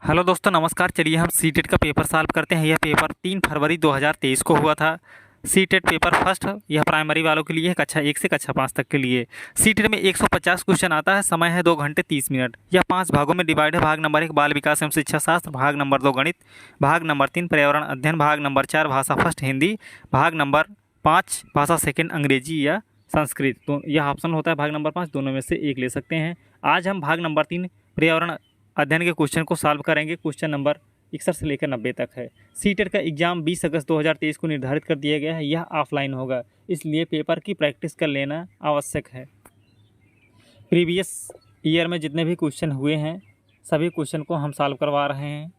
Hello दोस्तों, नमस्कार। चलिए हम सीटेट का पेपर सॉल्व करते हैं। यह पेपर 3 फरवरी 2023 को हुआ था। सीटेट पेपर फर्स्ट, यह प्राइमरी वालों के लिए है, कक्षा 1 से कक्षा 5 तक के लिए। सीटेट में 150 क्वेश्चन आता है। समय है 2 घंटे 30 मिनट। यह 5 भागों में डिवाइड है। भाग नंबर 1 बाल विकास एवं शिक्षा शास्त्र, भाग नंबर 2 गणित, भाग नंबर 3 पर्यावरण अध्ययन, भाग नंबर 4 भाषा फर्स्ट हिंदी, भाग नंबर 5 भाषा सेकेंड अंग्रेजी या संस्कृत। तो यह ऑप्शन होता है भाग नंबर 5, दोनों में से एक ले सकते हैं। आज हम भाग नंबर 3 पर्यावरण अध्ययन के क्वेश्चन को सॉल्व करेंगे। क्वेश्चन नंबर 61 से लेकर 90 तक है। सीटेट का एग्जाम 20 अगस्त 2023 को निर्धारित कर दिया गया है। यह ऑफलाइन होगा, इसलिए पेपर की प्रैक्टिस कर लेना आवश्यक है। प्रीवियस ईयर में जितने भी क्वेश्चन हुए हैं सभी क्वेश्चन को हम सॉल्व करवा रहे हैं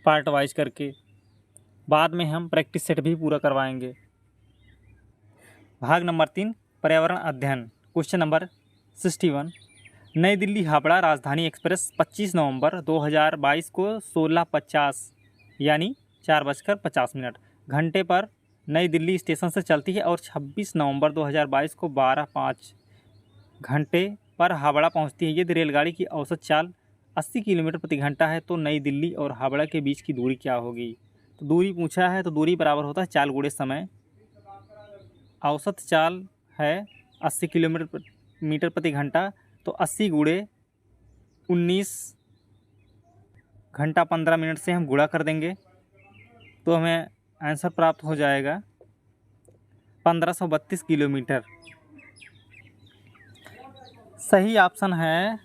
पार्ट वाइज करके। बाद में हम प्रैक्टिस सेट भी पूरा करवाएंगे। भाग नंबर 3 पर्यावरण अध्ययन, क्वेश्चन नंबर 61। नई दिल्ली हावड़ा राजधानी एक्सप्रेस 25 नवंबर 2022 को 16:50 यानी 4:50 घंटे पर नई दिल्ली स्टेशन से चलती है और 26 नवंबर 2022 को 12:05 घंटे पर हावड़ा पहुंचती है। यदि रेलगाड़ी की औसत चाल 80 किलोमीटर प्रति घंटा है तो नई दिल्ली और हावड़ा के बीच की दूरी क्या होगी। तो दूरी पूछा है, तो दूरी बराबर होता है चाल गुणे समय। औसत चाल है 80 किलोमीटर प्रति घंटा, तो 80 गुणे 19 घंटा 15 मिनट से हम गुणा कर देंगे तो हमें आंसर प्राप्त हो जाएगा 1532 किलोमीटर। सही ऑप्शन है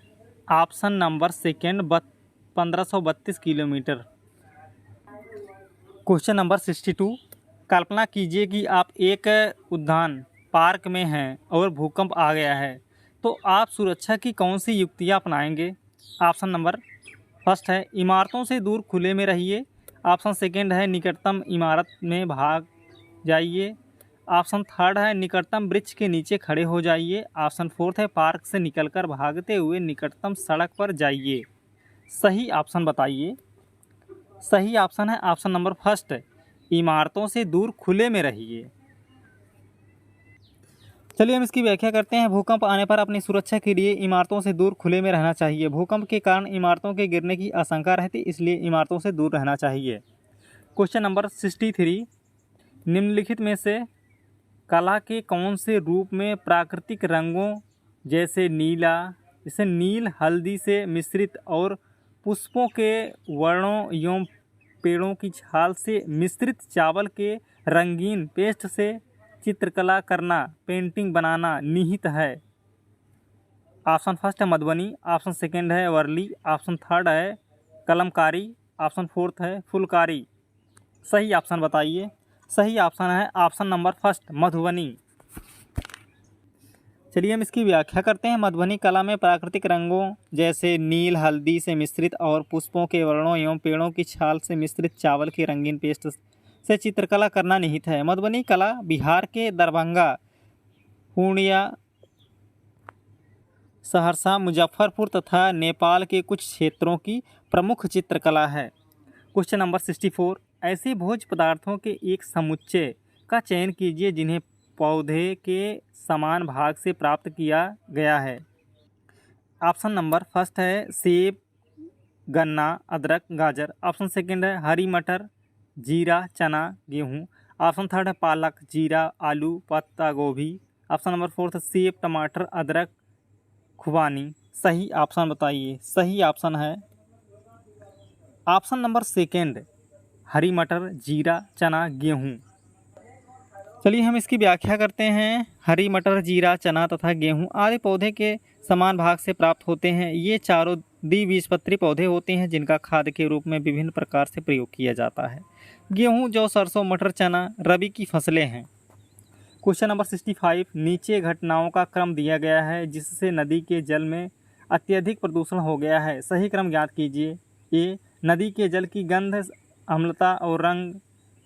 option number second 1532 kilometre. Question number 62। कल्पना कीजिए कि आप एक उद्यान पार्क में हैं और भूकंप आ गया है, तो आप सुरक्षा की कौन सी युक्तियाँ अपनाएंगे। ऑप्शन नंबर फर्स्ट है इमारतों से दूर खुले में रहिए। ऑप्शन सेकंड है निकटतम इमारत में भाग जाइए। ऑप्शन थर्ड है निकटतम वृक्ष के नीचे खड़े हो जाइए। ऑप्शन फोर्थ है पार्क से निकलकर भागते हुए निकटतम सड़क पर जाइए। सही ऑप्शन बताइए। सही ऑप्शन है ऑप्शन नंबर फर्स्ट, इमारतों से दूर खुले में रहिए। चलिए हम इसकी व्याख्या करते हैं। भूकंप आने पर अपनी सुरक्षा के लिए इमारतों से दूर खुले में रहना चाहिए। भूकंप के कारण इमारतों के गिरने की आशंका रहती, इसलिए इमारतों से दूर रहना चाहिए। Question number 63। निम्नलिखित में से कला के कौन से रूप में प्राकृतिक रंगों जैसे नील हल्दी से मिश्रित और पुष्पों के वर्णों एवं पेड़ों की छाल से मिश्रित चावल के रंगीन पेस्ट से चित्रकला करना, पेंटिंग बनाना निहित है। ऑप्शन फर्स्ट है मधुबनी, ऑप्शन सेकंड है वर्ली, ऑप्शन थर्ड है कलमकारी, ऑप्शन फोर्थ है फुलकारी। सही ऑप्शन बताइए। सही ऑप्शन है ऑप्शन नंबर फर्स्ट, मधुबनी। चलिए हम इसकी व्याख्या करते हैं। मधुबनी कला में प्राकृतिक रंगों जैसे नील हल्दी से मिश्रित और पुष्पों के वर्णों एवं पेड़ों की छाल से मिश्रित चावल के रंगीन पेस्ट से चित्रकला करना निहित है। मधुबनी कला बिहार के दरभंगा, पूर्णिया, सहरसा, मुजफ्फरपुर तथा नेपाल के कुछ क्षेत्रों की प्रमुख चित्रकला है। Question number 64। ऐसे भोज्य पदार्थों के एक समुच्चय का चयन कीजिए जिन्हें पौधे के समान भाग से प्राप्त किया गया है। ऑप्शन नंबर फर्स्ट है सेब, गन्ना, अदरक, गाजर। ऑप्शन सेकंड है हरी मटर, जीरा, चना, गेहूँ। ऑप्शन थर्ड है पालक, जीरा, आलू, पत्ता गोभी। ऑप्शन नंबर फोर्थ है सेब, टमाटर, अदरक, खुबानी। सही ऑप्शन बताइए। सही ऑप्शन है ऑप्शन नंबर सेकंड, हरी मटर, जीरा, चना, गेहूँ। चलिए हम इसकी व्याख्या करते हैं। हरी मटर, जीरा, चना तथा गेहूँ आदि पौधे के समान भाग से प्राप्त होते हैं। ये चारों द्विबीजपत्री पौधे होते हैं जिनका खाद के रूप में विभिन्न प्रकार से प्रयोग किया जाता है। गेहूँ, जौ, सरसों, मटर, चना रबी की फसलें हैं। Question number 65। नीचे घटनाओं का क्रम दिया गया है जिससे नदी के जल में अत्यधिक प्रदूषण हो गया है। सही क्रम ज्ञात कीजिए। ए, नदी के जल की गंध, अम्लता और रंग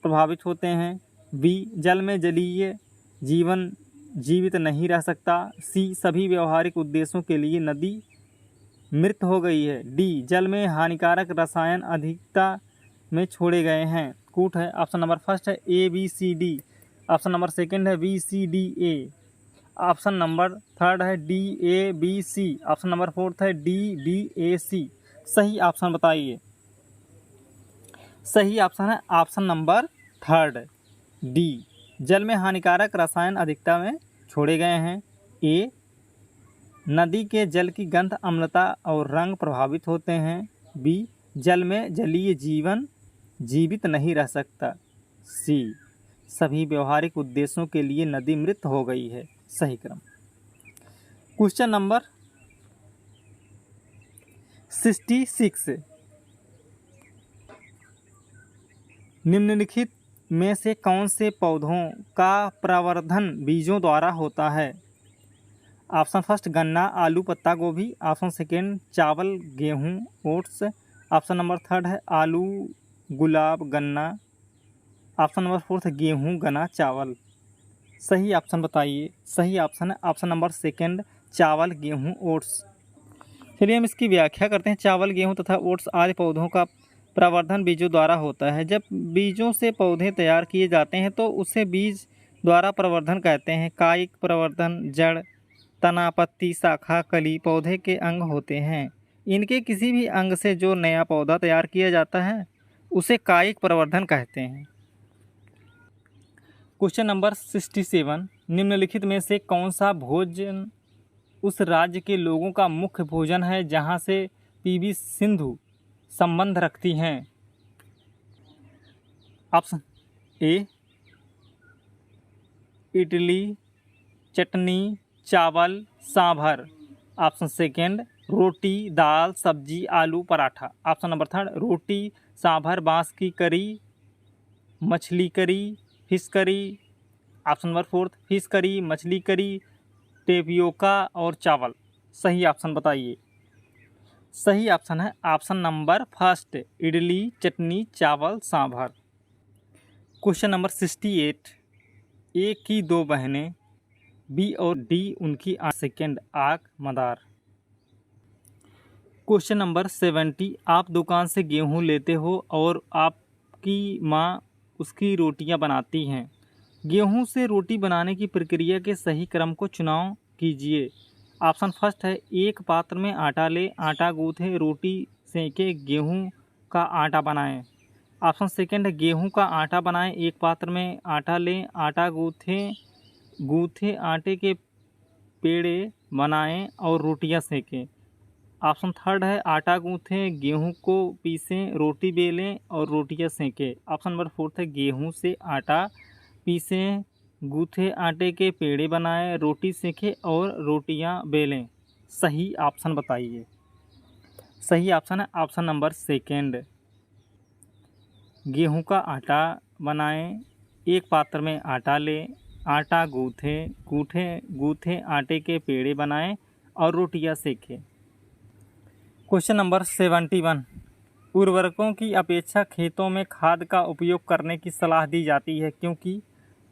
प्रभावित होते हैं। बी, जल में जलीय जीवन जीवित नहीं रह सकता। सी, सभी व्यवहारिक उद्देश्यों के लिए नदी मृत हो गई है। डी, जल में हानिकारक रसायन अधिकता में छोड़े गए हैं। कूट है। ऑप्शन नंबर फर्स्ट है A B C D. Option number second है B C D A. Option number third है D A B C. Option number fourth है डी बी ए सी। सही ऑप्शन बताइए। सही ऑप्शन है ऑप्शन नंबर 3 डी। जल में हानिकारक रसायन अधिकता में छोड़े गए हैं। ए, नदी के जल की गंध, अम्लता और रंग प्रभावित होते हैं। बी, जल में जलीय जीवन जीवित नहीं रह सकता। सी, सभी व्यवहारिक उद्देश्यों के लिए नदी मृत हो गई है। सही क्रम। क्वेश्चन नंबर 66, निम्नलिखित में से कौन से पौधों का प्रवर्धन बीजों द्वारा होता है? ऑप्शन फर्स्ट गन्ना, आलू, पत्ता गोभी। ऑप्शन सेकेंड चावल, गेहूं, ओट्स। ऑप्शन नंबर 3 है आलू, गुलाब, गन्ना। ऑप्शन नंबर 4 गेहूं, गन्ना, चावल। सही ऑप्शन बताइए। सही ऑप्शन है ऑप्शन नंबर सेकेंड चावल, गेहूं, ओट्स। चलिए हम इसकी व्याख्या करते हैं। चावल, गेहूं तथा ओट्स आदि पौधों का प्रवर्धन बीजों द्वारा होता है। जब बीजों से पौधे तैयार किए जाते हैं तो उसे बीज द्वारा प्रवर्धन कहते हैं। कायिक प्रवर्धन जड़, तना, पत्ती, शाखा, कली पौधे के अंग होते हैं। इनके किसी भी अंग से जो नया पौधा तैयार किया जाता है उसे कायिक प्रवर्धन कहते हैं। क्वेश्चन नंबर 67, निम्नलिखित में से कौन सा भोजन उस राज्य के लोगों का मुख्य भोजन है जहां से पीवी सिंधु संबंध रखती हैं? ऑप्शन ए, इडली, चटनी, चावल, सांभर। ऑप्शन सेकेंड रोटी, दाल, सब्जी, आलू, पराठा। ऑप्शन नंबर 3 रोटी, सांभर, बांस की करी, मछली करी, fish curry. Option number 4 fish curry, मछली करी, टेपियोका और चावल। सही ऑप्शन बताइए। सही ऑप्शन है ऑप्शन नंबर 1 इडली, चटनी, चावल, सांभर। क्वेश्चन नंबर 68, ए की 2 बहनें, बी और डी उनकी सेकेंड आंख मदार। क्वेश्चन नंबर 70, आप दुकान से गेहूं लेते हो और आपकी माँ उसकी रोटियां बनाती हैं। गेहूं से रोटी बनाने की प्रक्रिया के सही क्रम को चुनाव कीजिए। ऑप्शन फर्स्ट है एक पात्र में आटा ले, आटा गूँथे, रोटी सेंके, गेहूं का आटा बनाएं। ऑप्शन सेकंड है गेहूं का आटा बनाएं, एक पात्र में आटा लें, आटा गूँथे आटे के पेड़े बनाएं और रोटियां सेकें। ऑप्शन थर्ड है आटा गूँथें, गेहूं को पीसें, रोटी बेलें और रोटियां सेकें। ऑप्शन नंबर 4 है गेहूं से आटा पीसें, गूँथे आटे के पेड़े बनाएं, रोटी सेकें और रोटियां बेलें। सही ऑप्शन बताइए। सही ऑप्शन है ऑप्शन नंबर सेकेंड, गेहूं का आटा बनाएं, एक पात्र में आटा लें, आटा गूँथे आटे के पेड़े बनाएं और रोटियां सेकें। क्वेश्चन नंबर 71, उर्वरकों की अपेक्षा खेतों में खाद का उपयोग करने की सलाह दी जाती है क्योंकि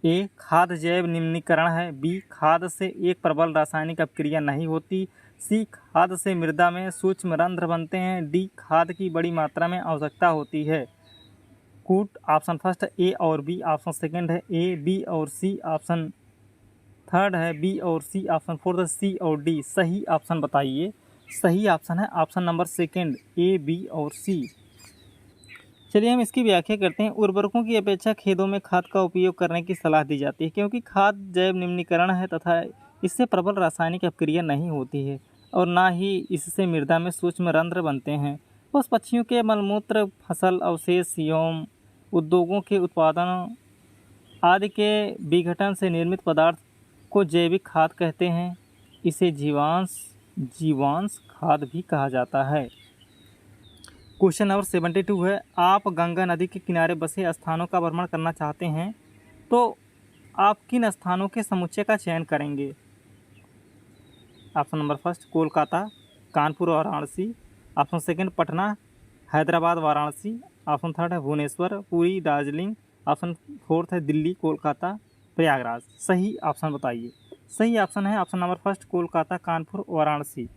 ए, खाद जैव निम्नीकरण है, बी, खाद से एक प्रबल रासायनिक अपक्रिया नहीं होती, सी, खाद से मृदा में सूक्ष्म रंध्र बनते हैं, डी, खाद की बड़ी मात्रा में आवश्यकता होती है। कूट ऑप्शन फर्स्ट ए और बी, ऑप्शन सेकंड है ए, बी और सी, ऑप्शन थर्ड है बी और सी, ऑप्शन फोर्थ है सी और डी। सही ऑप्शन बताइए। सही ऑप्शन है option number second A, B और सी। चलिए हम इसकी व्याख्या करते हैं। उर्वरकों की अपेक्षा खेतों में खाद का उपयोग करने की सलाह दी जाती है क्योंकि खाद जैव निम्नीकरण है तथा इससे प्रबल रासायनिक अपक्रिया नहीं होती है और ना ही इससे मृदा में सूक्ष्म रंध्र बनते हैं। पशु पक्षियों के मलमूत्र, फसल अवशेष एवं उद्योगों के उत्पादन आदि के विघटन से निर्मित पदार्थ को जैविक खाद कहते हैं। इसे जीवांश खाद भी कहा जाता है। क्वेश्चन नंबर 72 है, आप गंगा नदी के किनारे बसे स्थानों का भ्रमण करना चाहते हैं तो आप किन स्थानों के समुच्चय का चयन करेंगे? Option number first Kolkata, Kanpur, Varanasi. Option second Patna, Hyderabad, Varanasi. Option third है भुवनेश्वर, पुरी, दार्जिलिंग। ऑप्शन फोर्थ है दिल्ली, कोलकाता, प्रयागराज। सही ऑप्शन बताइए। सही ऑप्शन है option number first Kolkata, Kanpur, Varanasi.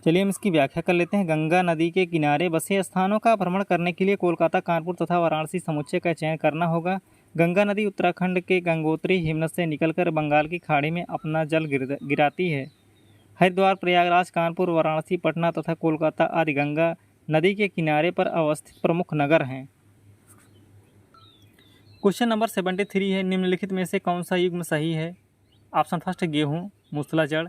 चलिए हम इसकी व्याख्या कर लेते हैं। गंगा नदी के किनारे बसे स्थानों का भ्रमण करने के लिए कोलकाता, कानपुर तथा वाराणसी समुच्चय का चयन करना होगा। गंगा नदी उत्तराखंड के गंगोत्री हिमनद से निकलकर बंगाल की खाड़ी में अपना जल गिराती है। हरिद्वार, प्रयागराज, कानपुर, वाराणसी, पटना तथा कोलकाता आदि गंगा नदी के किनारे पर अवस्थित प्रमुख नगर हैं। क्वेश्चन नंबर 73 है, निम्नलिखित में से कौन सा युग्म सही है? ऑप्शन फर्स्ट गेहूँ मूसला जड़,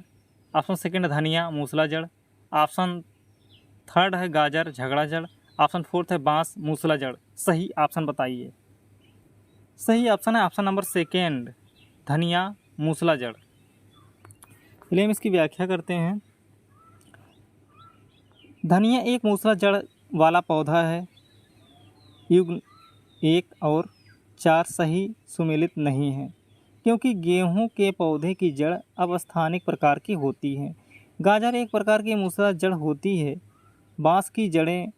ऑप्शन सेकंड धनिया मूसला जड़, ऑप्शन थर्ड है गाजर झगड़ा जड़, ऑप्शन फोर्थ है बांस मूसला जड़। सही ऑप्शन बताइए। सही ऑप्शन है ऑप्शन नंबर सेकंड धनिया मूसला जड़। चलिए हम इसकी व्याख्या करते हैं। धनिया एक मूसला जड़ वाला पौधा है। युग्म 1 और 4 सही सुमेलित नहीं है, क्योंकि गेहूं के पौधे की जड़ अवस्थानिक प्रकार की होती है। गाजर एक प्रकार की मूसला जड़ होती है। बांस की जड़ें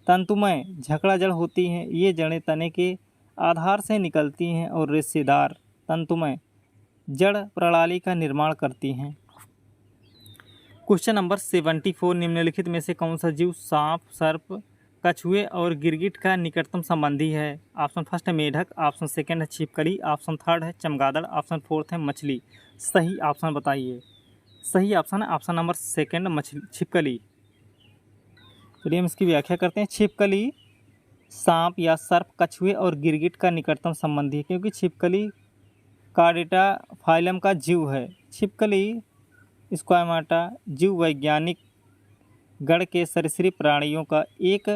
तंतुमय झकड़ा जड़ होती हैं। ये जड़ें तने के आधार से निकलती हैं और रेशेदार तंतुमय जड़ प्रणाली का निर्माण करती हैं। क्वेश्चन नंबर 74, निम्नलिखित में से कौन सा जीव सांप, सर्प, कछुए और गिरगिट का निकटतम संबंधी है? ऑप्शन फर्स्ट है मेढक, ऑप्शन सेकंड है छिपकली, ऑप्शन थर्ड है चमगादड़, ऑप्शन फोर्थ है मछली। सही ऑप्शन बताइए। सही ऑप्शन है ऑप्शन नंबर सेकंड मछली छिपकली। चलिए हम इसकी व्याख्या करते हैं। छिपकली सांप या सर्प, कछुए और गिरगिट का निकटतम संबंधी है, क्योंकि छिपकली कार्डेटा फाइलम का जीव है। छिपकली स्क्वायमाटा जीव वैज्ञानिक गण के सरीसृप प्राणियों का एक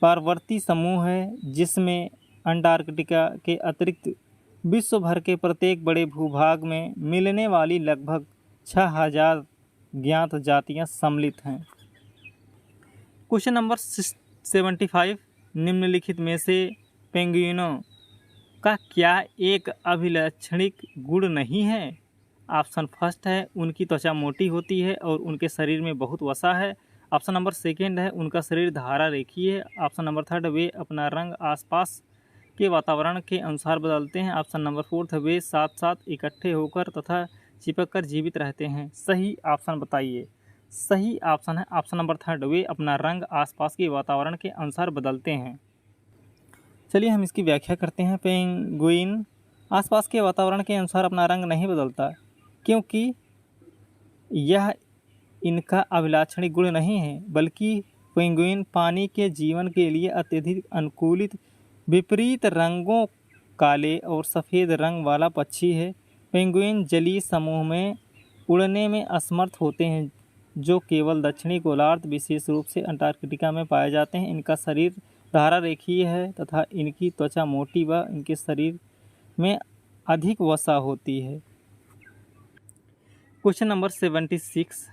पारवर्ती समूह है, जिसमें अंटार्कटिका के अतिरिक्त विश्व भर के प्रत्येक बड़े भूभाग में मिलने वाली लगभग 6000 ज्ञात जातियां सम्मिलित हैं। क्वेश्चन नंबर 75, निम्नलिखित में से पेंगुइनों का क्या एक अभिलक्षणिक गुण नहीं है? ऑप्शन फर्स्ट है उनकी त्वचा मोटी होती है और उनके शरीर में बहुत वसा है। ऑप्शन नंबर सेकंड है उनका शरीर धारा रेखीय है। ऑप्शन नंबर थर्ड वे अपना रंग आसपास के वातावरण के अनुसार बदलते हैं। ऑप्शन नंबर फोर्थ वे साथ साथ इकट्ठे होकर तथा चिपक कर जीवित रहते हैं। सही ऑप्शन बताइए। सही ऑप्शन है ऑप्शन नंबर थर्ड वे अपना रंग आसपास के वातावरण के अनुसार बदलते हैं। चलिए हम इसकी व्याख्या करते हैं। पेंगुइन आसपास के वातावरण के अनुसार अपना रंग नहीं बदलता, क्योंकि यह इनका अभिलाक्षणिक गुण नहीं है, बल्कि पेंगुइन पानी के जीवन के लिए अत्यधिक अनुकूलित विपरीत रंगों काले और सफ़ेद रंग वाला पक्षी है। पेंगुइन जलीय समूह में उड़ने में असमर्थ होते हैं, जो केवल दक्षिणी गोलार्ध विशेष रूप से अंटार्कटिका में पाए जाते हैं। इनका शरीर धारा रेखीय है तथा इनकी त्वचा मोटी व इनके शरीर में अधिक वसा होती है। क्वेश्चन नंबर 76,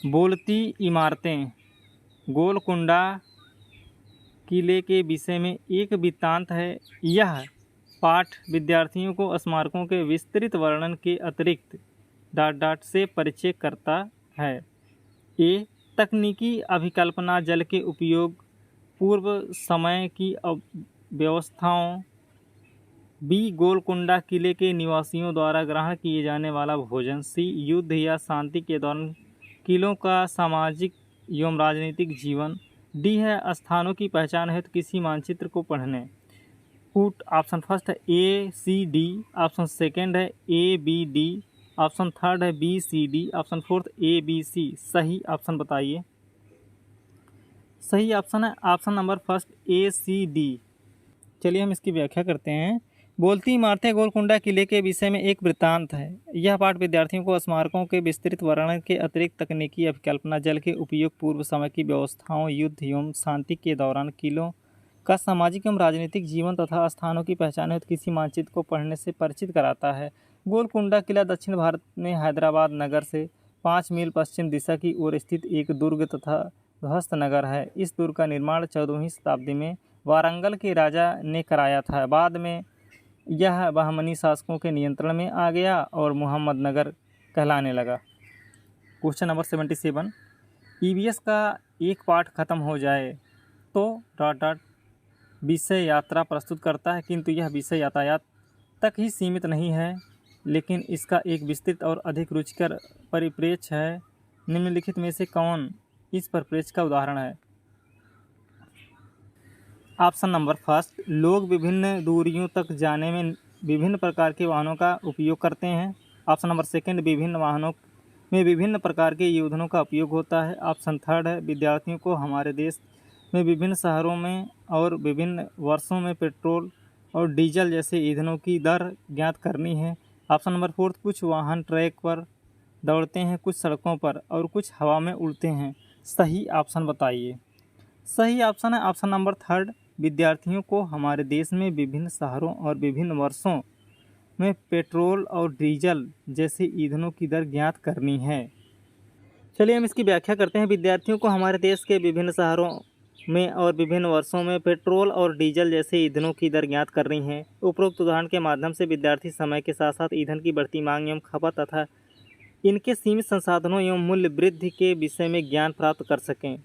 बोलती इमारतें गोलकुंडा किले के विषय में एक वृत्तांत है। यह पाठ विद्यार्थियों को स्मारकों के विस्तृत वर्णन के अतिरिक्त से परिचय करता है। ए, तकनीकी अभिकल्पना जल के उपयोग पूर्व समय की व्यवस्थाओं। बी, गोलकुंडा किले के निवासियों द्वारा ग्रहण किए जाने वाला भोजन। सी, युद्ध या शांति के दौरान किलों का सामाजिक एवं राजनीतिक जीवन। डी है स्थानों की पहचान हेतु किसी मानचित्र को पढ़ने। पुट ऑप्शन फर्स्ट है A C D, option second है A B D, option third है B C D, option fourth A B C. सही ऑप्शन बताइए। सही ऑप्शन है option number first A C D. चलिए हम इसकी व्याख्या करते हैं। बोलती इमारतें गोलकुंडा किले के विषय में एक वृत्तांत है। यह पाठ विद्यार्थियों को स्मारकों के विस्तृत वर्णन के अतिरिक्त तकनीकी अभिकल्पना जल के उपयोग पूर्व समय की व्यवस्थाओं युद्ध एवं शांति के दौरान किलों का सामाजिक एवं राजनीतिक जीवन तथा स्थानों की पहचान हेतु किसी मानचित्र को पढ़ने से परिचित कराता है। गोलकुंडा किला दक्षिण भारत में हैदराबाद नगर से 5 मील पश्चिम दिशा की ओर स्थित एक दुर्ग तथा ध्वस्त नगर है। इस दुर्ग का निर्माण 14वीं शताब्दी में वारंगल के राजा ने कराया था। बाद में यह बहमनी शासकों के नियंत्रण में आ गया और मोहम्मद नगर कहलाने लगा। क्वेश्चन नंबर 77, ईवीएस का एक पाठ खत्म हो जाए तो विषय यात्रा प्रस्तुत करता है, किंतु यह विषय यातायात तक ही सीमित नहीं है, लेकिन इसका एक विस्तृत और अधिक रुचिकर परिप्रेक्ष्य है। निम्नलिखित में से कौन इस परिप्रेक्ष्य का उदाहरण है? ऑप्शन नंबर फर्स्ट, लोग विभिन्न दूरियों तक जाने में विभिन्न प्रकार के वाहनों का उपयोग करते हैं। ऑप्शन नंबर सेकंड, विभिन्न वाहनों में विभिन्न प्रकार के ईंधनों का उपयोग होता है। ऑप्शन थर्ड है, विद्यार्थियों को हमारे देश में विभिन्न शहरों में और विभिन्न वर्षों में पेट्रोल और डीजल जैसे ईंधनों की दर ज्ञात करनी है। ऑप्शन नंबर फोर्थ, कुछ वाहन ट्रैक पर दौड़ते हैं, कुछ सड़कों पर और कुछ हवा में उड़ते हैं। सही ऑप्शन बताइए। सही ऑप्शन है ऑप्शन नंबर थर्ड, विद्यार्थियों को हमारे देश में विभिन्न शहरों और विभिन्न वर्षों में पेट्रोल और डीजल जैसे ईंधनों की दर ज्ञात करनी है। चलिए हम इसकी व्याख्या करते हैं। विद्यार्थियों को हमारे देश के विभिन्न शहरों में और विभिन्न वर्षों में पेट्रोल और डीजल जैसे ईंधनों की दर ज्ञात करनी है। उपरोक्त उदाहरण के माध्यम से विद्यार्थी समय के साथ साथ ईंधन की बढ़ती मांग एवं खपत तथा इनके सीमित संसाधनों एवं मूल्य वृद्धि के विषय में ज्ञान प्राप्त कर सकें।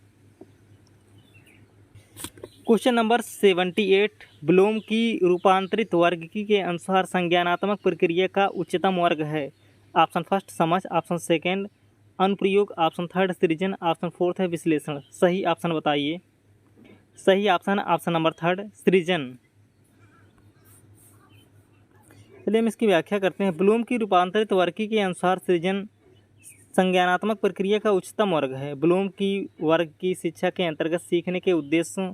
क्वेश्चन नंबर 78, ब्लूम की रूपांतरित वर्गीकी के अनुसार संज्ञानात्मक प्रक्रिया का उच्चतम वर्ग है। ऑप्शन फर्स्ट समझ, ऑप्शन सेकंड अनुप्रयोग, ऑप्शन थर्ड सृजन, ऑप्शन फोर्थ है विश्लेषण। सही ऑप्शन बताइए। सही ऑप्शन ऑप्शन नंबर थर्ड सृजन। चलिए हम इसकी व्याख्या करते हैं। ब्लूम की रूपांतरित वर्गीकी के अनुसार सृजन संज्ञानात्मक प्रक्रिया का उच्चतम वर्ग है। ब्लूम की वर्ग की शिक्षा के अंतर्गत सीखने के उद्देश्यों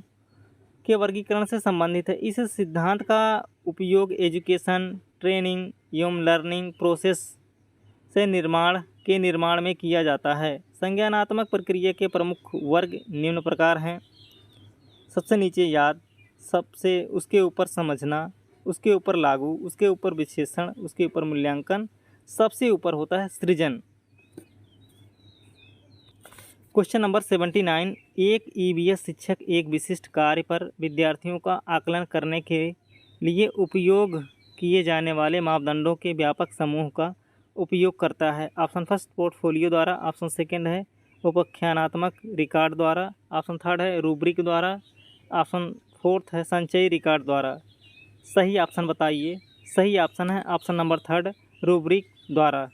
के वर्गीकरण से संबंधित है। इस सिद्धांत का उपयोग एजुकेशन, ट्रेनिंग एवं लर्निंग प्रोसेस से निर्माण में किया जाता है। संज्ञानात्मक प्रक्रिया के प्रमुख वर्ग निम्न प्रकार हैं। सबसे नीचे याद, सबसे उसके ऊपर समझना, उसके ऊपर लागू, उसके ऊपर विश्लेषण, उसके ऊपर मूल्यांकन, सबसे ऊपर होता है सृजन। क्वेश्चन नंबर 79, एक ईवीएस शिक्षक एक विशिष्ट कार्य पर विद्यार्थियों का आकलन करने के लिए उपयोग किए जाने वाले मापदंडों के व्यापक समूह का उपयोग करता है। ऑप्शन फर्स्ट पोर्टफोलियो द्वारा, ऑप्शन सेकंड है उपाख्यानात्मक रिकॉर्ड द्वारा, ऑप्शन थर्ड है रूब्रिक द्वारा, ऑप्शन फोर्थ है संचयी रिकॉर्ड द्वारा। सही ऑप्शन बताइए। सही ऑप्शन है ऑप्शन नंबर थर्ड रूब्रिक द्वारा।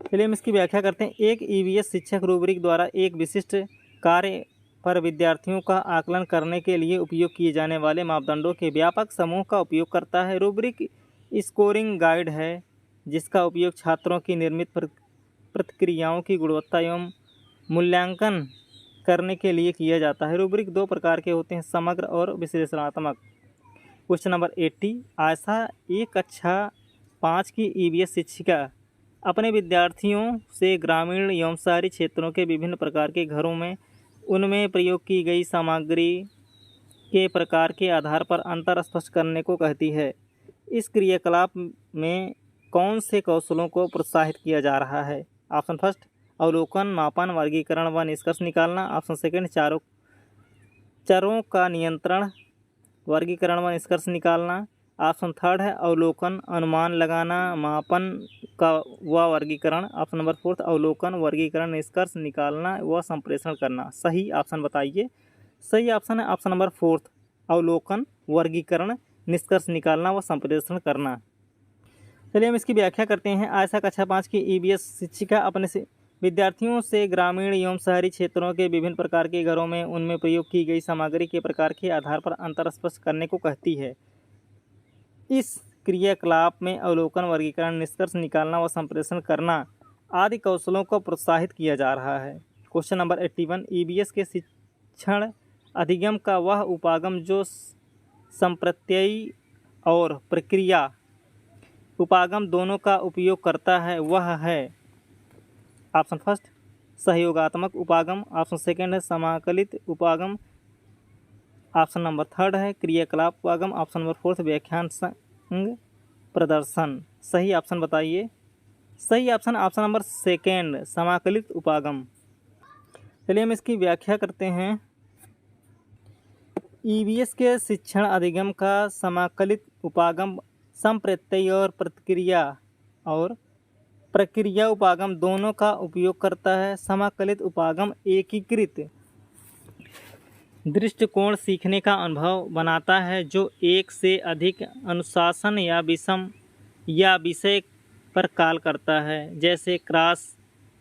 चलिए हम इसकी व्याख्या करते हैं। एक ईवीएस शिक्षक रूब्रिक द्वारा एक विशिष्ट कार्य पर विद्यार्थियों का आकलन करने के लिए उपयोग किए जाने वाले मापदंडों के व्यापक समूह का उपयोग करता है। रूब्रिक स्कोरिंग गाइड है जिसका उपयोग छात्रों की निर्मित प्रतिक्रियाओं की गुणवत्ता एवं मूल्यांकन करने के लिए किया जाता है। रूब्रिक दो प्रकार के होते हैं, समग्र और विश्लेषणात्मक। क्वेश्चन नंबर 80, आशा एक कक्षा 5 की ईवीएस शिक्षिका अपने विद्यार्थियों से ग्रामीण एवं शहरी क्षेत्रों के विभिन्न प्रकार के घरों में उनमें प्रयोग की गई सामग्री के प्रकार के आधार पर अंतर स्पष्ट करने को कहती है। इस क्रियाकलाप में कौन से कौशलों को प्रोत्साहित किया जा रहा है? ऑप्शन फर्स्ट अवलोकन, मापन, वर्गीकरण व निष्कर्ष निकालना, ऑप्शन सेकंड चरों का नियंत्रण, वर्गीकरण व निष्कर्ष निकालना, ऑप्शन थर्ड है अवलोकन, अनुमान लगाना, मापन का व वर्गीकरण, ऑप्शन नंबर फोर्थ अवलोकन, वर्गीकरण, निष्कर्ष निकालना व संप्रेषण करना। सही ऑप्शन बताइए। सही ऑप्शन है ऑप्शन नंबर फोर्थ अवलोकन, वर्गीकरण, निष्कर्ष निकालना व संप्रेषण करना। चलिए हम इसकी व्याख्या करते हैं। आशा कक्षा 5 की ईवीएस शिक्षिका अपने से विद्यार्थियों से ग्रामीण एवं शहरी क्षेत्रों के विभिन्न प्रकार के घरों में उनमें प्रयोग की गई सामग्री के प्रकार के आधार पर अंतर स्पष्ट करने को कहती है। इस क्रियाकलाप में अवलोकन, वर्गीकरण, निष्कर्ष निकालना व संप्रेषण करना आदि कौशलों को प्रोत्साहित किया जा रहा है। क्वेश्चन नंबर 81, ईवीएस के शिक्षण अधिगम का वह उपागम जो संप्रत्ययी और प्रक्रिया उपागम दोनों का उपयोग करता है वह है। ऑप्शन फर्स्ट सहयोगात्मक उपागम, ऑप्शन सेकंड है समाकलित उपागम, ऑप्शन नंबर थर्ड है क्रियाकलाप उपागम, ऑप्शन नंबर फोर्थ व्याख्यान संग प्रदर्शन। सही ऑप्शन बताइए। सही ऑप्शन ऑप्शन नंबर सेकंड समाकलित उपागम। चलिए हम इसकी व्याख्या करते हैं। ईवीएस के शिक्षण अधिगम का समाकलित उपागम संप्रत्यय और प्रक्रिया उपागम दोनों का उपयोग करता है। समाकलित उपागम एकीकृत दृष्टिकोण सीखने का अनुभव बनाता है जो एक से अधिक अनुशासन या विषय पर कॉल करता है, जैसे क्रॉस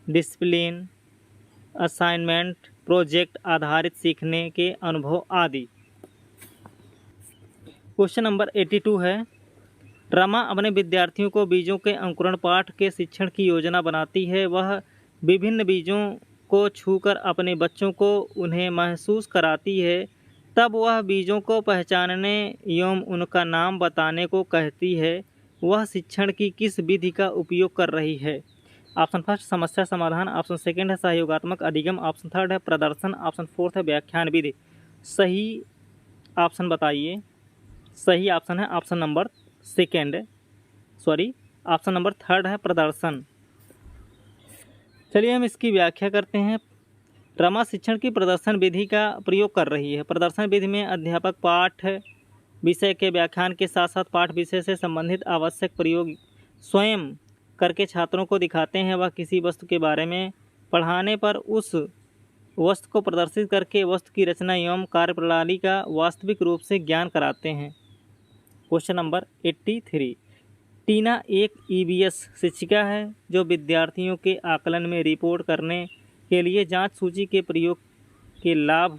डिसिप्लिन, असाइनमेंट, प्रोजेक्ट आधारित सीखने के अनुभव आदि। क्वेश्चन नंबर 82 है, रमा अपने विद्यार्थियों को बीजों के अंकुरण पाठ के शिक्षण की योजना बनाती है। वह विभिन्न बीजों को छूकर अपने बच्चों को उन्हें महसूस कराती है। तब वह बीजों को पहचानने एवं उनका नाम बताने को कहती है। वह शिक्षण की किस विधि का उपयोग कर रही है? ऑप्शन फर्स्ट समस्या समाधान, ऑप्शन सेकंड है सहयोगात्मक अधिगम, ऑप्शन थर्ड है प्रदर्शन, ऑप्शन फोर्थ है व्याख्यान विधि। सही ऑप्शन बताइए। सही ऑप्शन है option number second, option number third है प्रदर्शन। चलिए हम इसकी व्याख्या करते हैं। रमा शिक्षण की प्रदर्शन विधि का प्रयोग कर रही है। प्रदर्शन विधि में अध्यापक पाठ विषय के व्याख्यान के साथ साथ पाठ विषय से संबंधित आवश्यक प्रयोग स्वयं करके छात्रों को दिखाते हैं। वह किसी वस्तु के बारे में पढ़ाने पर उस वस्तु को प्रदर्शित करके वस्तु की रचना एवं कार्यप्रणाली का वास्तविक रूप से ज्ञान कराते हैं। Question number 83। टीना एक ईवीएस शिक्षिका है जो विद्यार्थियों के आकलन में रिपोर्ट करने के लिए जांच सूची के प्रयोग के लाभ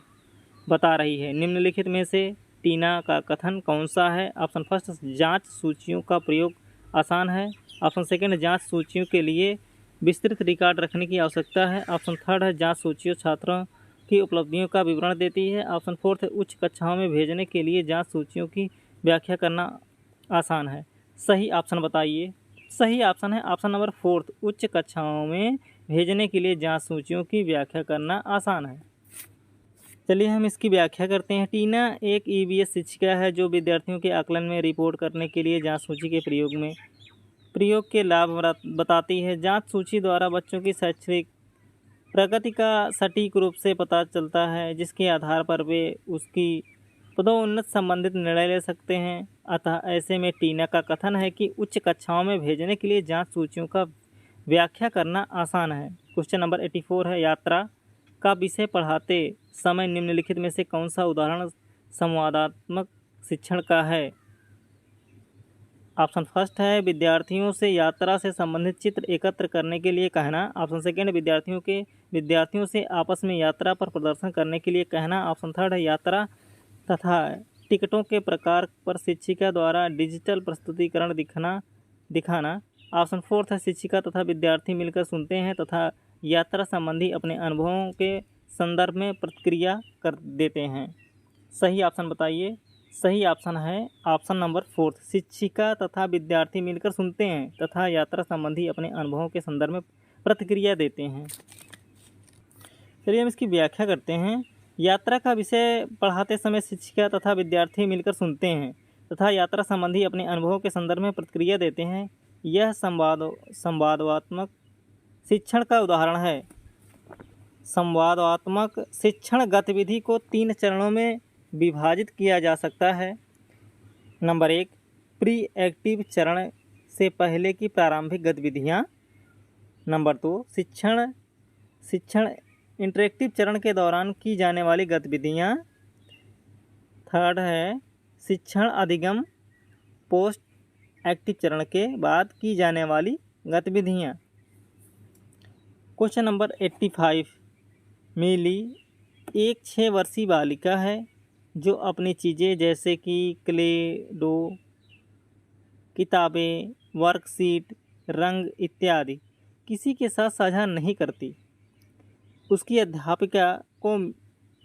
बता रही है। निम्नलिखित में से टीना का कथन कौन सा है? ऑप्शन फर्स्ट जांच सूचियों का प्रयोग आसान है, ऑप्शन सेकंड जांच सूचियों के लिए विस्तृत रिकॉर्ड रखने की आवश्यकता है, ऑप्शन थर्ड है जांच सूचियों छात्रों की उपलब्धियों का विवरण देती है, ऑप्शन फोर्थ है उच्च कक्षाओं में भेजने के लिए जांच सूचियों की व्याख्या करना आसान है। सही ऑप्शन बताइए। सही ऑप्शन है ऑप्शन नंबर फोर्थ, उच्च कक्षाओं में भेजने के लिए जांच सूचियों की व्याख्या करना आसान है। चलिए हम इसकी व्याख्या करते हैं। टीना एक ईवीएस शिक्षिका है जो विद्यार्थियों के आकलन में रिपोर्ट करने के लिए जांच सूची के प्रयोग के लाभ बताती है। जांच सूची द्वारा बच्चों की शैक्षणिक प्रगति का सटीक रूप से पता चलता है, जिसके आधार पर वे उसकी पदोन्नति संबंधित निर्णय ले सकते हैं। अतः ऐसे में टीना का कथन है कि उच्च कक्षाओं में भेजने के लिए जांच सूचियों का व्याख्या करना आसान है। क्वेश्चन नंबर 84 है यात्रा का विषय पढ़ाते समय निम्नलिखित में से कौन सा उदाहरण संवादात्मक शिक्षण का है? ऑप्शन फर्स्ट है विद्यार्थियों से यात्रा से संबंधित चित्र एकत्र करने के लिए कहना, ऑप्शन सेकंड विद्यार्थियों से आपस में यात्रा पर प्रदर्शन करने के लिए कहना, ऑप्शन थर्ड है यात्रा तथा टिकटों के प्रकार पर शिक्षिका द्वारा डिजिटल प्रस्तुतिकरण दिखाना, ऑप्शन फोर्थ है शिक्षिका तथा विद्यार्थी मिलकर सुनते हैं तथा यात्रा संबंधी अपने अनुभवों के संदर्भ में प्रतिक्रिया कर देते हैं। सही ऑप्शन बताइए। सही ऑप्शन है ऑप्शन नंबर फोर्थ, शिक्षिका तथा विद्यार्थी मिलकर सुनते हैं तथा यात्रा संबंधी अपने अनुभवों के संदर्भ में प्रतिक्रिया देते हैं। चलिए हम इसकी व्याख्या करते हैं। यात्रा का विषय पढ़ाते समय शिक्षिका तथा विद्यार्थी मिलकर सुनते हैं तथा यात्रा संबंधी अपने अनुभवों के संदर्भ में प्रतिक्रिया देते हैं। यह संवादात्मक शिक्षण का उदाहरण है। संवादात्मक शिक्षण गतिविधि को 3 चरणों में विभाजित किया जा सकता है। नंबर 1 प्री एक्टिव चरण से पहले की प्रारंभिक गतिविधियाँ। नंबर 2 शिक्षण इंटरेक्टिव चरण के दौरान की जाने वाली गतिविधियाँ। थर्ड है शिक्षण अधिगम पोस्ट एक्टिव चरण के बाद की जाने वाली गतिविधियाँ। Question number 85। मिली एक 6 वर्षीय बालिका है जो अपनी चीज़ें जैसे कि क्ले डो, किताबें, वर्कशीट, रंग इत्यादि किसी के साथ साझा नहीं करती। उसकी अध्यापिका को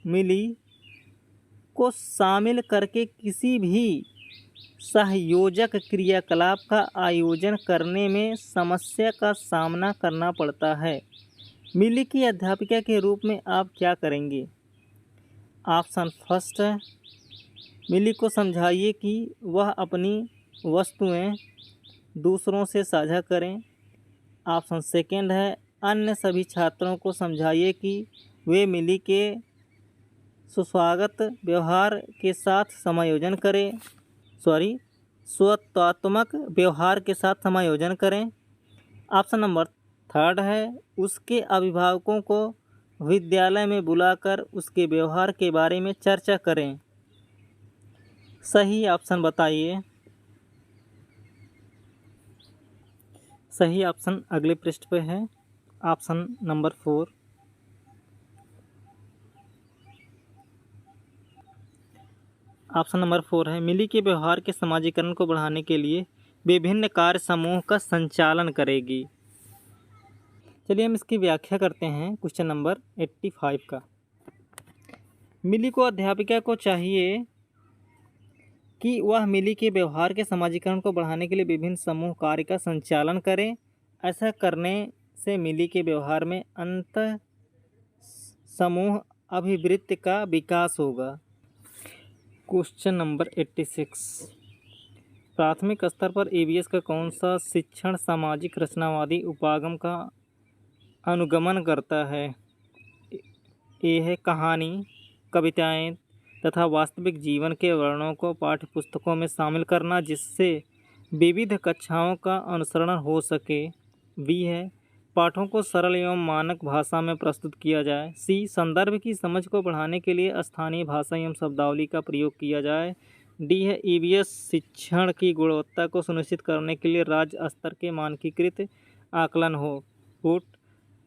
मिली को शामिल करके किसी भी सहयोजक क्रियाकलाप का आयोजन करने में समस्या का सामना करना पड़ता है। मिली की अध्यापिका के रूप में आप क्या करेंगे? ऑप्शन फर्स्ट है मिली को समझाइए कि वह अपनी वस्तुएं दूसरों से साझा करें। ऑप्शन सेकंड है अन्य सभी छात्रों को समझाइए कि वे मिली के सुस्वागत व्यवहार के साथ समायोजन करें। स्वत्वात्मक व्यवहार के साथ समायोजन करें। ऑप्शन नंबर थर्ड है उसके अभिभावकों को विद्यालय में बुलाकर उसके व्यवहार के बारे में चर्चा करें। सही ऑप्शन बताइए। सही ऑप्शन अगले पृष्ठ पे है, ऑप्शन नंबर 4। ऑप्शन नंबर 4 है मिली के व्यवहार के समाजीकरण को बढ़ाने के लिए विभिन्न कार्य समूह का संचालन करेगी। चलिए हम इसकी व्याख्या करते हैं। क्वेश्चन नंबर 85 का। मिली को अध्यापिका को चाहिए कि वह मिली के व्यवहार के समाजीकरण को बढ़ाने के लिए विभिन्न समूह कार्य का संचालन करें। ऐसा करने से मिली के व्यवहार में अंत समूह अभिवृत्ति का विकास होगा। Question number 86। प्राथमिक स्तर पर ईवीएस का कौन सा शिक्षण सामाजिक रचनावादी उपागम का अनुगमन करता है? ये है कहानी, कविताएं तथा वास्तविक जीवन के वर्णनों को पाठ्यपुस्तकों में शामिल करना जिससे विविध कक्षाओं का अनुसरण हो सके। बी है पाठों को सरल एवं मानक भाषा में प्रस्तुत किया जाए। सी संदर्भ की समझ को बढ़ाने के लिए स्थानीय भाषा एवं शब्दावली का प्रयोग किया जाए। डी है ईवीएस शिक्षण की गुणवत्ता को सुनिश्चित करने के लिए राज्य स्तर के मानकीकृत आकलन हो। कोट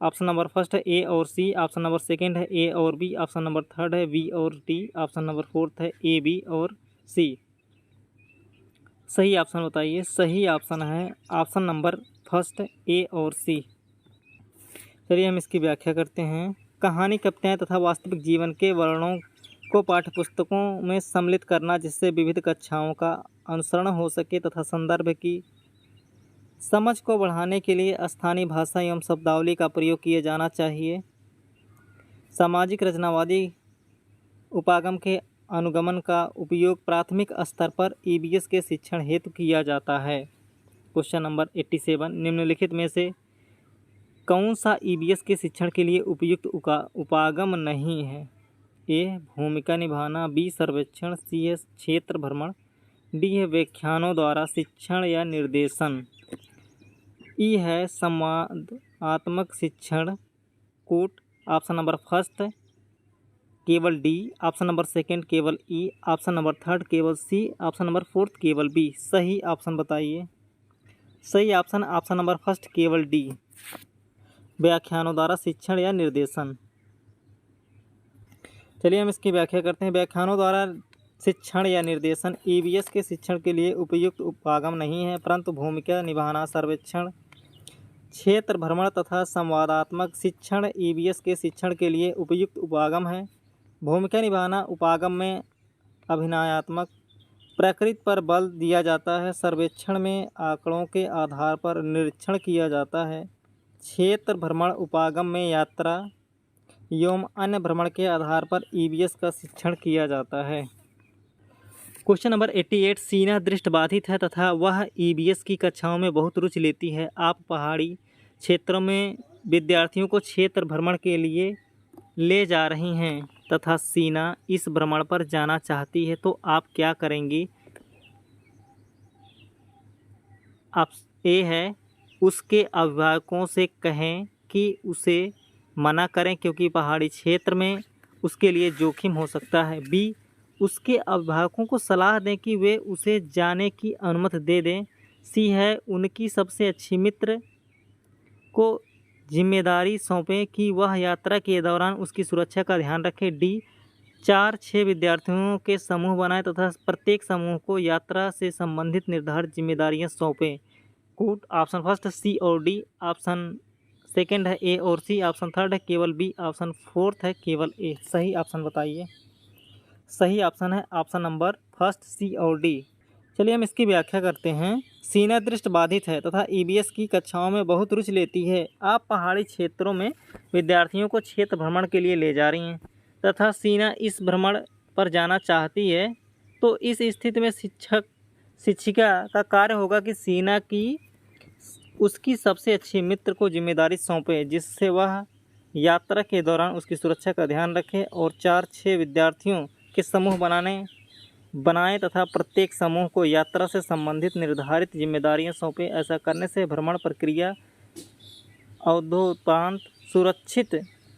ऑप्शन नंबर फर्स्ट है ए और सी, ऑप्शन नंबर सेकंड है ए और बी, ऑप्शन नंबर थर्ड है बी और डी, ऑप्शन नंबर फोर्थ है ए बी और सी। सही ऑप्शन बताइए। सही ऑप्शन है ऑप्शन नंबर फर्स्ट ए और सी। चलिए हम इसकी व्याख्या करते हैं। कहानी, कविताएं तथा वास्तविक जीवन के वर्णनों को पाठ्यपुस्तकों में सम्मिलित करना जिससे विविध कक्षाओं का अनुसरण हो सके तथा संदर्भ की समझ को बढ़ाने के लिए स्थानीय भाषा एवं शब्दावली का प्रयोग किया जाना चाहिए। सामाजिक रचनावादी उपागम के अनुगमन का उपयोग प्राथमिक स्तर पर ईवीएस के शिक्षण हेतु किया जाता है। Question number 87। निम्नलिखित में से कौन सा ईवीएस के शिक्षण के लिए उपयुक्त उपागम नहीं है? ए भूमिका निभाना, बी सर्वेक्षण, सी है क्षेत्र भ्रमण, डी है व्याख्यानों द्वारा शिक्षण या निर्देशन, ई है संवादात्मक शिक्षण। कोट ऑप्शन नंबर फर्स्ट केवल डी, ऑप्शन नंबर सेकंड केवल ई, ऑप्शन नंबर थर्ड केवल सी, ऑप्शन नंबर फोर्थ केवल बी। सही ऑप्शन बताइए। सही ऑप्शन ऑप्शन नंबर फर्स्ट केवल डी, व्याख्यानों द्वारा शिक्षण या निर्देशन। चलिए हम इसकी व्याख्या करते हैं। व्याख्यानों द्वारा शिक्षण या निर्देशन ईवीएस के शिक्षण के लिए उपयुक्त उपागम नहीं है, परंतु भूमिका निभाना, सर्वेक्षण, क्षेत्र भ्रमण तथा संवादात्मक शिक्षण ईवीएस के शिक्षण के लिए उपयुक्त उपागम है। भूमिका निभाना उपागम में अभिनयात्मक प्रकृति पर बल दिया जाता है। सर्वेक्षण में आंकड़ों के आधार पर निरीक्षण किया जाता है। क्षेत्र भ्रमण उपागम में यात्रा एवं अन्य भ्रमण के आधार पर ईवीएस का शिक्षण किया जाता है। Question number 88। सीना दृष्टिबाधित है तथा वह ईवीएस की कक्षाओं में बहुत रुचि लेती है। आप पहाड़ी क्षेत्रों में विद्यार्थियों को क्षेत्र भ्रमण के लिए ले जा रही हैं तथा सीना इस भ्रमण पर जाना चाहती है, तो आप क्या करेंगी? आप ए है उसके अभिभावकों से कहें कि उसे मना करें क्योंकि पहाड़ी क्षेत्र में उसके लिए जोखिम हो सकता है। बी उसके अभिभावकों को सलाह दें कि वे उसे जाने की अनुमति दे दें। सी है उनकी सबसे अच्छी मित्र को जिम्मेदारी सौंपें कि वह यात्रा के दौरान उसकी सुरक्षा का ध्यान रखे। डी 4-6 विद्यार्थियों के समूह बनाएं तथा प्रत्येक समूह को यात्रा से संबंधित निर्धारित जिम्मेदारियां सौंपें। कोट ऑप्शन फर्स्ट सी और डी, ऑप्शन सेकंड है ए और सी, ऑप्शन थर्ड है केवल बी, ऑप्शन फोर्थ है केवल ए। सही ऑप्शन बताइए। सही ऑप्शन है ऑप्शन नंबर फर्स्ट सी और डी। चलिए हम इसकी व्याख्या करते हैं। सीना दृष्टिबाधित है तथा ईवीएस की कक्षाओं में बहुत रुचि लेती है। आप पहाड़ी क्षेत्रों में विद्यार्थियों को क्षेत्र भ्रमण के लिए ले जा रही हैं तथा सीना इस भ्रमण पर जाना चाहती है, तो इस स्थिति में शिक्षिका का कार्य होगा कि सीना की उसकी सबसे अच्छी मित्र को जिम्मेदारी सौंपे जिससे वह यात्रा के दौरान उसकी सुरक्षा का ध्यान रखे और 4-6 विद्यार्थियों के समूह बनाएं तथा प्रत्येक समूह को यात्रा से संबंधित निर्धारित जिम्मेदारियां सौंपे। ऐसा करने से भ्रमण प्रक्रिया अवधोपरांत सुरक्षित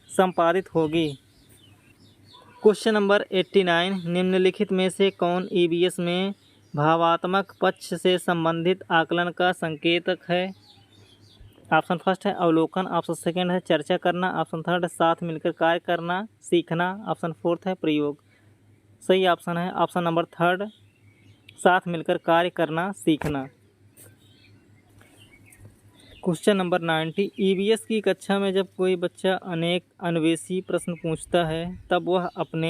संपादित होगी। Question number 89। निम्नलिखित में से कौन ईवीएस में भावात्मक पक्ष से संबंधित आकलन का संकेतक है? ऑप्शन फर्स्ट है अवलोकन, ऑप्शन सेकंड है चर्चा करना, ऑप्शन थर्ड है साथ मिलकर कार्य करना सीखना, ऑप्शन फोर्थ है प्रयोग। सही ऑप्शन है ऑप्शन नंबर थर्ड, साथ मिलकर कार्य करना सीखना। Question number 90। ईवीएस की कक्षा में जब कोई बच्चा अनेक अन्वेषी प्रश्न पूछता है तब वह अपने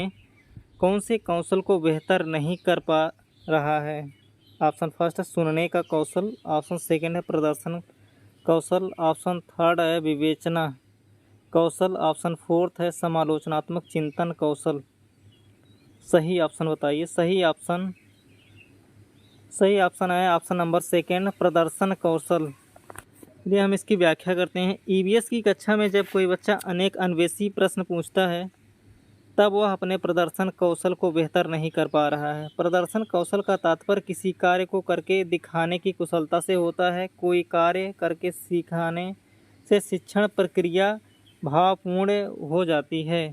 कौन से कौशल को बेहतर नहीं कर पा रहा है? ऑप्शन फर्स्ट है सुनने का कौशल, ऑप्शन सेकंड है प्रदर्शन कौशल, ऑप्शन थर्ड है विवेचना कौशल, ऑप्शन फोर्थ है समालोचनात्मक चिंतन कौशल। सही ऑप्शन बताइए। सही ऑप्शन है ऑप्शन नंबर सेकंड प्रदर्शन कौशल। चलिए हम इसकी व्याख्या करते हैं। ईवीएस की कक्षा में जब कोई बच्चा अनेक अन्वेषी प्रश्न पूछता है तब वह अपने प्रदर्शन कौशल को बेहतर नहीं कर पा रहा है। प्रदर्शन कौशल का तात्पर्य किसी कार्य को करके दिखाने की कुशलता से होता है। कोई कार्य करके सिखाने से शिक्षण प्रक्रिया भावपूर्ण हो जाती है।